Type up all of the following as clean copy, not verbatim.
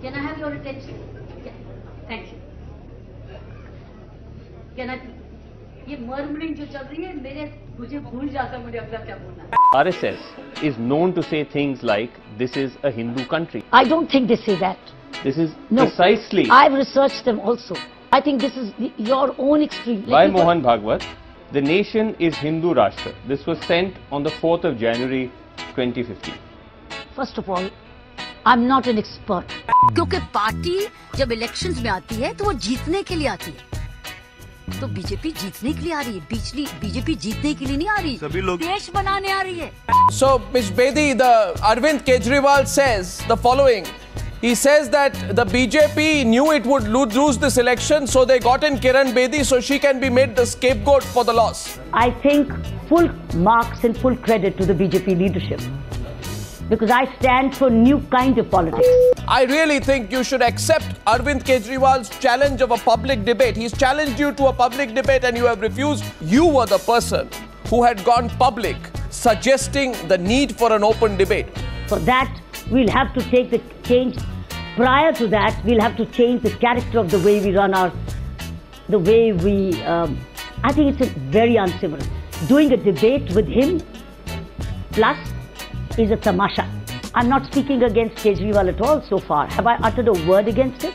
Can I have your attention? Thank you. Can I? ये murmuring जो चल रही है मुझे भूल जाता मुझे अगला क्या बोलना है. RSS is known to say things like this is a Hindu country. I don't think they say that. This is No. precisely I've researched them also. I think this is your own extreme. by Mohan Bhagwat. The nation is Hindu Rashtra. This was sent on the 4th of January 2015. First of all, I'm not an expert. क्योंकि party जब elections में आती है तो वो जीतने के लिए आती है. तो बीजेपी जीतने के लिए आ रही है. बीजेपी जीतने के लिए नहीं आ रही, सभी लोग देश बनाने आ रही है. So, Ms. Bedi, the Arvind Kejriwal says the following. He says that the BJP knew it would lose this election, so they got in Kiran Bedi so she can be made the scapegoat for the loss. I think full marks and full credit to the BJP leadership. Because I stand for new kind of politics. I really think you should accept Arvind Kejriwal's challenge of a public debate. He's challenged you to a public debate and you have refused. You were the person who had gone public suggesting the need for an open debate. For that, we'll have to take the change. Prior to that, we'll have to change the character of the way we run the way we, I think it's very uncivil. Doing a debate with him plus is a tamasha. I'm not speaking against Kejriwal at all so far. Have I uttered a word against it?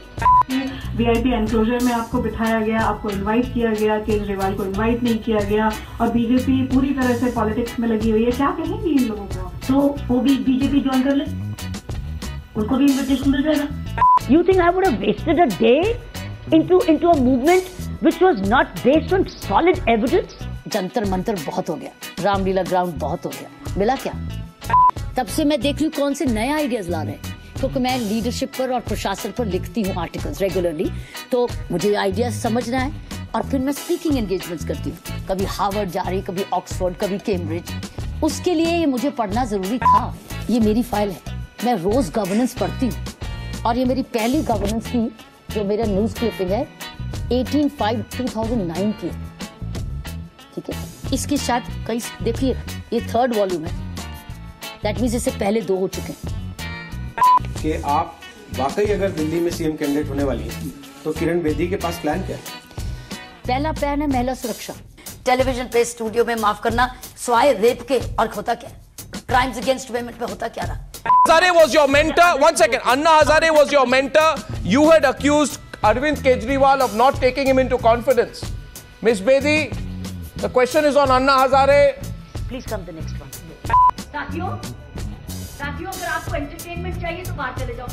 VIP enclosure में आपको बिठाया गया, आपको invite किया गया, केजरीवाल को invite नहीं किया गया और बीजेपी पूरी तरह से पॉलिटिक्स में लगी हुई है. क्या कहेंगी इन लोगों को? तो वो भी बीजेपी ज्वाइन कर ले, उनको भी इनविटेशन मिल जाएगा. You think I would have wasted a day into a movement which was not based on solid evidence? Jantar Mantar बहुत हो गया, रामलीला ग्राउंड बहुत हो गया. मिला क्या? तब से मैं देख रही हूँ कौन से नए आइडियाज ला रहे हैं, क्योंकि मैं लीडरशिप पर और प्रशासन पर लिखती हूँ आर्टिकल्स रेगुलरली. तो मुझे आइडियाज समझना है और फिर मैं स्पीकिंग एंगेजमेंट्स करती हूँ. कभी हार्वर्ड जा रही, कभी ऑक्सफोर्ड, कभी कैम्ब्रिज. उसके लिए ये मुझे पढ़ना जरूरी था. ये मेरी फाइल है, मैं रोज गवर्नेंस पढ़ती हूँ और ये मेरी पहली गवर्नेंस की जो मेरा न्यूज क्लिपिंग है 18/5/2009 की है. ठीक है, इसकी शायद कई देखिए ये 3rd वॉल्यूम है. दैट मीन्स इससे पहले 2 हो चुके हैं. कि आप वाकई अगर दिल्ली में सीएम कैंडिडेट होने वाली हैं तो किरण बेदी के पास प्लान क्या है? पहला प्लान है महिला सुरक्षा. टेलीविजन पे स्टूडियो में माफ करना स्वाय रेप के और होता क्या, क्राइम्स अगेंस्ट वुमेन पे होता क्या रहा. Hazare was your mentor. One second. Anna Hazare was your mentor. You had accused Arvind Kejriwal of not taking him into confidence. Ms. Bedi, the question is on Anna Hazare. Please come the next one. साथियों अगर आपको entertainment चाहिए तो बाहर चले जाओ.